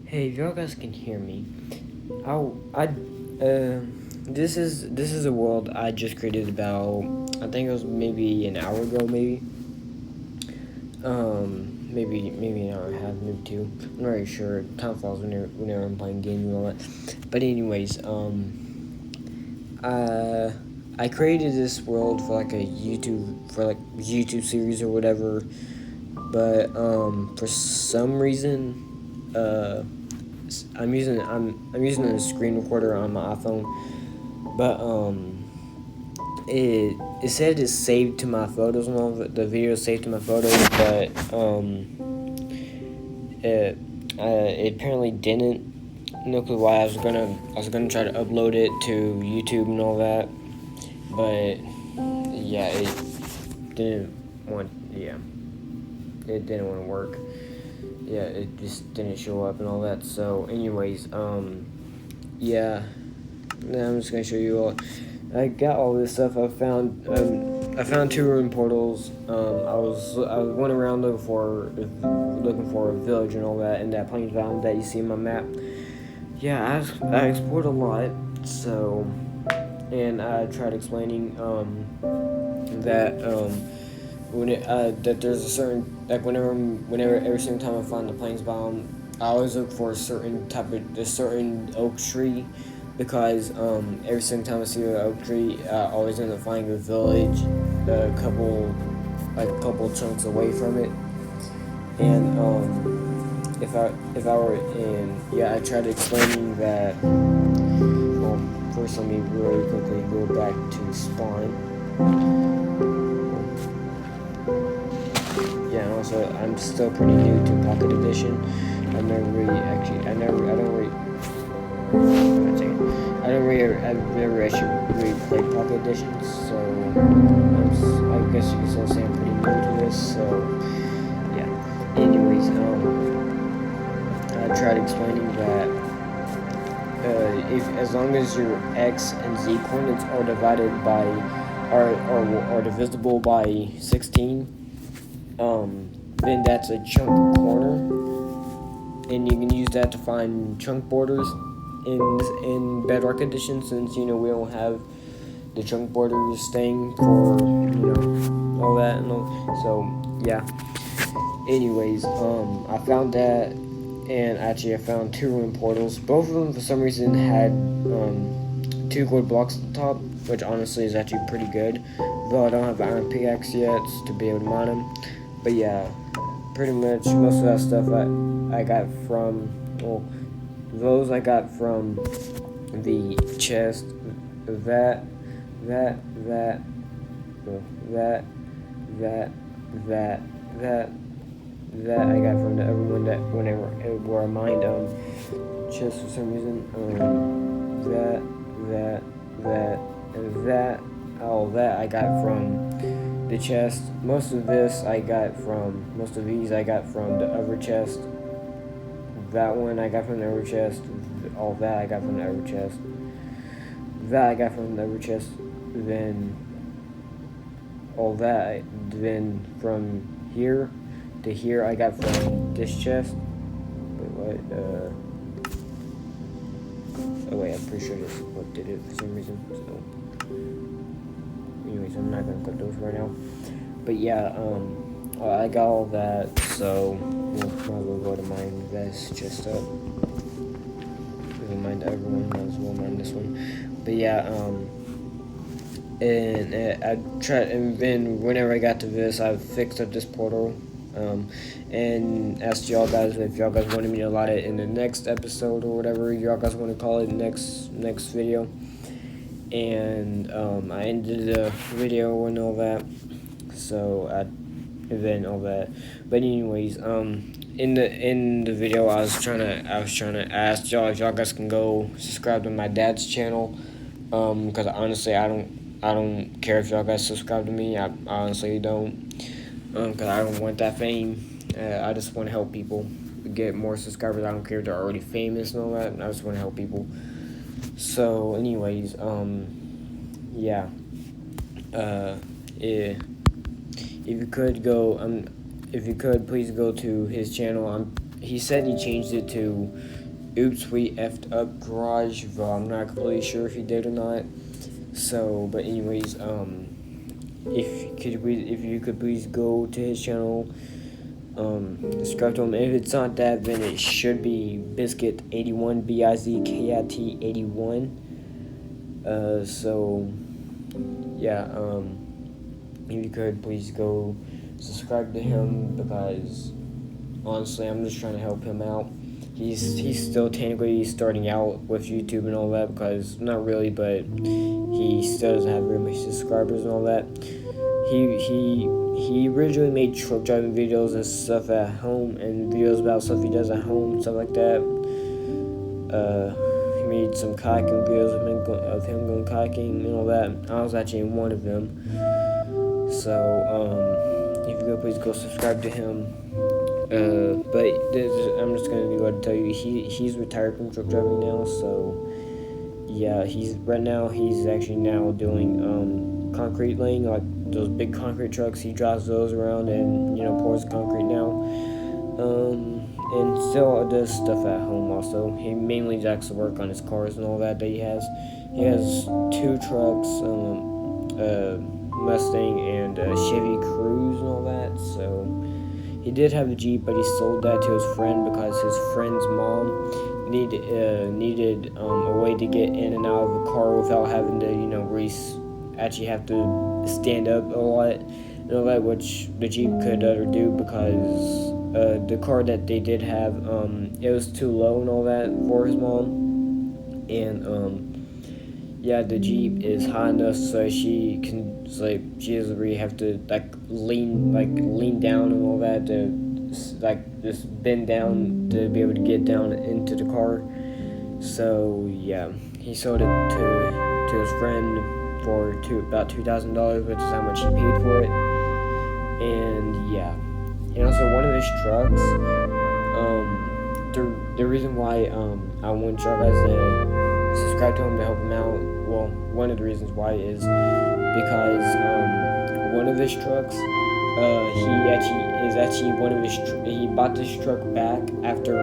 Hey, if y'all guys can hear me, this is a world I just created about, I think it was maybe an hour ago, maybe an hour and a half, maybe two. I'm not really sure. Time flies whenever I'm playing games and all that. But anyways, I created this world for like YouTube series or whatever. But for some reason, I'm using a screen recorder on my iPhone, but it said it's saved to my photos and all the video is saved to my photos, but it apparently didn't. No clue why. I was gonna try to upload it to YouTube and all that, but yeah, didn't yeah, it didn't want to work. Yeah, it just didn't show up and all that. So, anyways, yeah, now I'm just gonna show you all. I got all this stuff. I found two room portals. I went around looking for a village and all that in that plains biome that you see in my map. Yeah, I explored a lot. So, and I tried explaining that that there's a certain, like, whenever every single time I find the plains biome, I always look for a certain oak tree, because every single time I see an oak tree, I always end up finding a village a couple chunks away from it. And if I were in, yeah, I tried explaining that. Well, first let me really quickly go back to spawn. Yeah, and also I'm still pretty new to Pocket Edition. I've never really actually, I don't really, I've never actually really played Pocket Edition, so I guess you can still say I'm pretty new to this. So yeah. Anyways, I tried explaining that if as long as your X and Z coordinates are divided by are divisible by 16, then that's a chunk corner, and you can use that to find chunk borders in Bedrock Edition, since we don't have the chunk borders staying for all that and all. So yeah. Anyways, I found that, and actually I found two ruin portals. Both of them for some reason had two gold blocks at the top, which honestly is actually pretty good. Though I don't have an iron pickaxe yet to be able to mine them. But yeah, pretty much most of that stuff I got from, well, those I got from the chest. That, that, that, that, that, that, that, that I got from the other one that where I mined chest for some reason. That, all that I got from the chest. Most of these I got from the other chest. That one I got from the other chest. All that I got from the other chest. That I got from the other chest. Then all that, then from here to here I got from this chest. Wait, what? Oh wait, I'm pretty sure this is what did it for some reason. So, anyways, I'm not gonna click those right now. But yeah, I got all that, so might as well go to mine this chest up. Really mind everyone, might as well mine this one. But yeah, and I tried, and then whenever I got to this, I fixed up this portal. And asked y'all guys if y'all guys wanted me to allot it in the next episode or whatever y'all guys want to call it, next video. And I ended the video and all that. So all that. But anyways, in the video I was trying to ask y'all if y'all guys can go subscribe to my dad's channel. Because honestly I don't care if y'all guys subscribe to me. I honestly don't. Because I don't want that fame. I just want to help people get more subscribers. I don't care if they're already famous and all that. I just want to help people. So, anyways, yeah. If you could, please go to his channel. I'm he said he changed it to Oops We Effed Up Garage, but I'm not completely sure if he did or not. So, but anyways, if you could please go to his channel, subscribe to him. If it's not that, then it should be Bizkit81, BIZKIT81. So yeah, if you could please go subscribe to him, because honestly, I'm just trying to help him out. He's still technically starting out with YouTube and all that, because not really, but he still doesn't have very much subscribers and all that. He originally made truck driving videos and stuff at home, and videos about stuff he does at home, stuff like that. He made some kayaking videos of him going kayaking and all that. I was actually in one of them. So if you could please go subscribe to him. But I'm just gonna go ahead and tell you, he's retired from truck driving now. So yeah, he's actually now doing concrete laying, like those big concrete trucks. He drives those around and pours concrete now. And still does stuff at home also. He mainly likes to work on his cars and all that he has. He has 2 trucks, Mustang and Chevy Cruze and all that. So he did have a Jeep, but he sold that to his friend because his friend's mom needed a way to get in and out of the car without having to actually have to stand up a lot and all that, which the Jeep could do, because the car that they did have, it was too low and all that for his mom. And yeah, the Jeep is high enough so she doesn't really have to lean down and all that, to just bend down to be able to get down into the car. So yeah, he sold it to his friend for about $2,000, which is how much he paid for it. And yeah, and also one of his trucks, the reason why I want y'all guys to subscribe to him to help him out, well, one of the reasons why is because one of his trucks, he bought this truck back after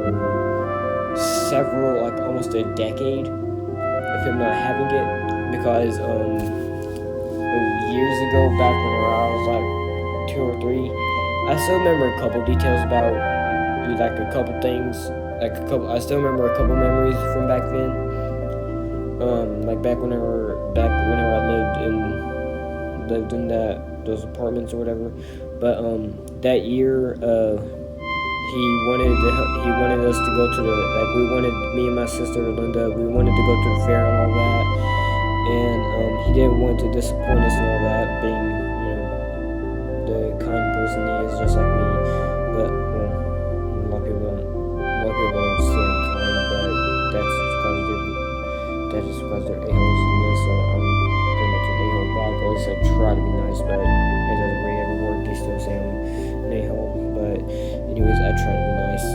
several, almost a decade of him not having it, because years ago, back when I was 2 or 3, I still remember a couple details about a couple things, I still remember a couple memories from back then. Back whenever I lived in those apartments or whatever. But that year, he wanted us to go to me and my sister Linda, we wanted to go to the fair and all that. And he didn't want to disappoint us and all that, being the kind person he is, just like me. But a lot of people don't say I'm kind, but that's just because they're a-holes to me. So I'm pretty much an a-hole back. At least I try to be nice, but it doesn't really ever work. They still say I'm an a-hole. But anyways, I try to be nice.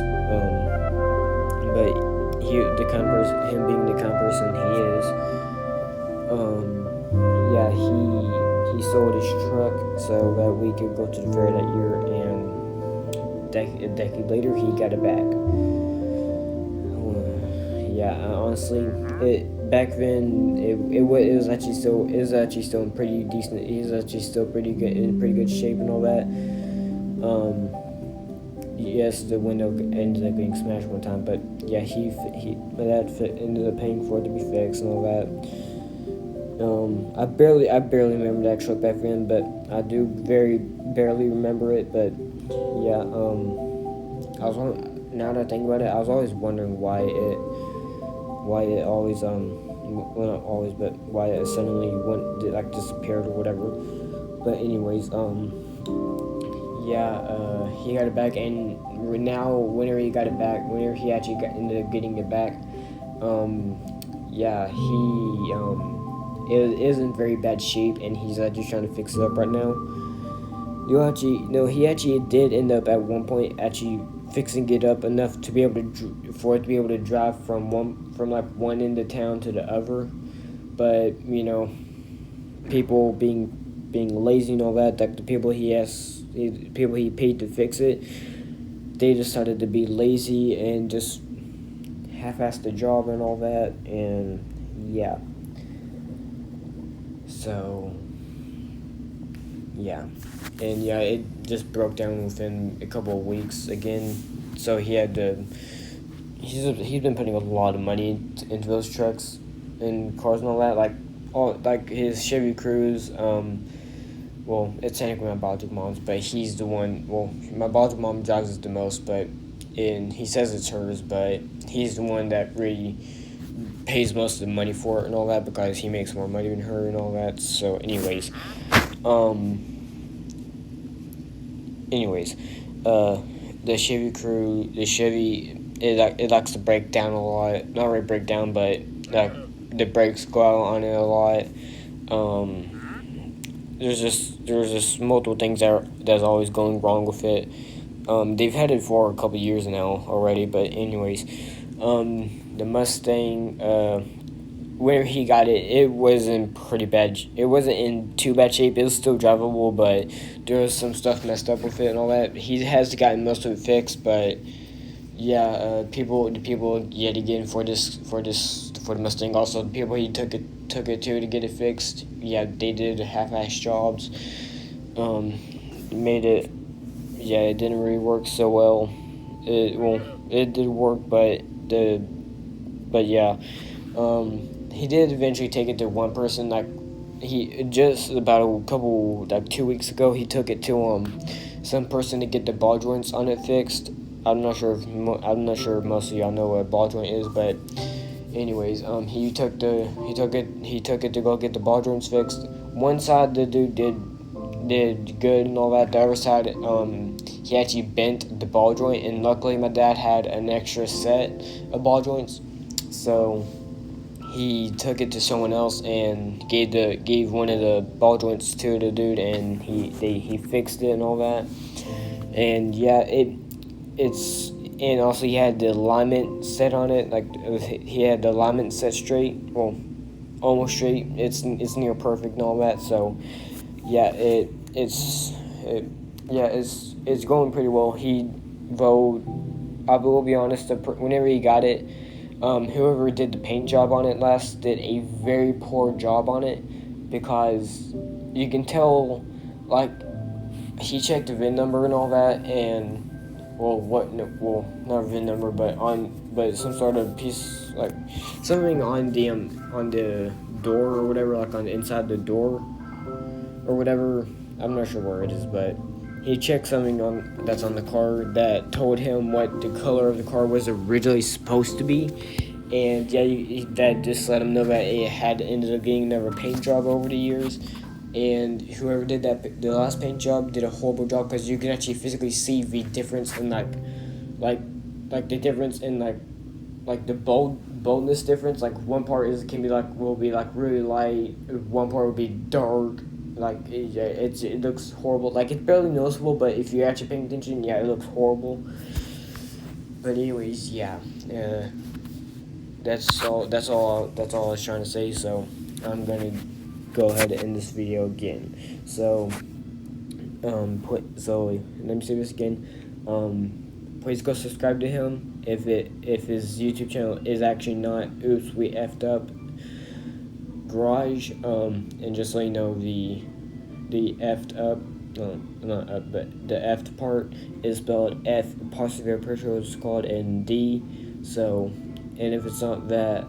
But him being the kind of person he is, yeah, he sold his truck so that we could go to the fair that year, and a decade later he got it back. Yeah, honestly, back then it was actually still in pretty decent. He's actually still pretty good shape and all that. Yes, the window ended up getting smashed one time, but yeah, my dad ended up paying for it to be fixed and all that. I barely remember that truck back then, but I do very barely remember it. But yeah, now that I think about it, I was always wondering why it always well, not always, but why it suddenly disappeared or whatever. But anyways, yeah, he got it back, and now whenever he actually ended up getting it back, yeah, it is in very bad shape, and he's just trying to fix it up right now. He actually did end up at one point actually fixing it up enough to be able for it to be able to drive from one end of town to the other. But people being lazy and all that, the people he paid to fix it they decided to be lazy and just half-ass the job and all that, and yeah. So yeah, and yeah, it just broke down within a couple of weeks again. So he had to. He's been putting a lot of money into those trucks and cars and all that, like his Chevy Cruze. Well, it's technically my biological mom's, but he's the one. Well, my biological mom drives it the most, and he says it's hers, but he's the one that really pays most of the money for it and all that because he makes more money than her and all that. So, anyways, the Chevy it likes to break down a lot. Not really break down, but like the brakes go out on it a lot. There's just multiple things that's always going wrong with it. They've had it for a couple years now already, but anyways, the Mustang, where he got it, it wasn't in too bad shape. It was still drivable, but there was some stuff messed up with it and all that. He has gotten most of it fixed, but yeah, the people he had to get in for the Mustang. Also, the people he took it to get it fixed, yeah, they did half-ass jobs. Made it, yeah, it didn't really work so well. It did work, but yeah, he did eventually take it to one person. Like he just about a couple 2 weeks ago, he took it to some person to get the ball joints on it fixed. I'm not sure if most of y'all know what a ball joint is, but anyways, he took it to go get the ball joints fixed. One side the dude did good and all that. The other side, he actually bent the ball joint, and luckily my dad had an extra set of ball joints, so he took it to someone else and gave one of the ball joints to the dude, and he fixed it and all that. And yeah, and also he had the alignment set on it, he had the alignment set straight, well, almost straight. It's near perfect and all that. So yeah, it's going pretty well. I will be honest, whenever he got it, whoever did the paint job on it last did a very poor job on it, because you can tell, like, he checked the VIN number and all that, and not VIN number, but some sort of piece, like something on the door or whatever, like on the inside the door or whatever. I'm not sure where it is, but he checked something that's on the car that told him what the color of the car was originally supposed to be, and yeah, that just let him know that it had ended up getting another paint job over the years. And whoever did the last paint job did a horrible job, because you can actually physically see the difference in like the difference in like the boldness difference. Like one part will be really light, one part will be dark. Like it looks horrible. Like it's barely noticeable, but if you're actually paying attention, yeah, it looks horrible. But anyways, yeah, that's all I was trying to say. So I'm gonna go ahead and end this video again. So let me say this again. Please go subscribe to him if his YouTube channel is actually not Oops We Effed Up Garage. And just so you know, the effed up, not up, but the effed part is spelled F apostrophe, I'm pretty sure it's called, and D. So, and if it's not that,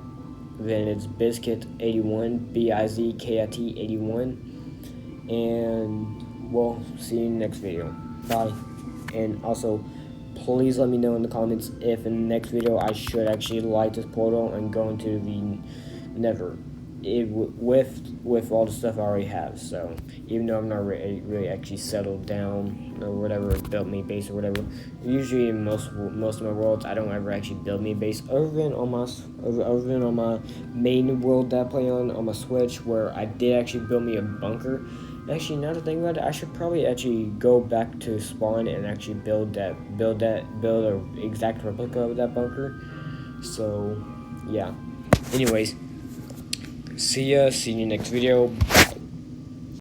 then it's Bizkit81, BIZKIT81, and we'll see you in the next video. Bye. And also, please let me know in the comments if in the next video I should actually light this portal and go into the Nether with all the stuff I already have. So even though I'm not really actually settled down or whatever, built me a base or whatever, usually in most of my worlds I don't ever actually build me a base, other than on my main world that I play on my Switch, where I did actually build me a bunker. Actually, now to think about it, I should probably actually go back to spawn and actually build a exact replica of that bunker. So yeah, anyways, see you next video. Bye.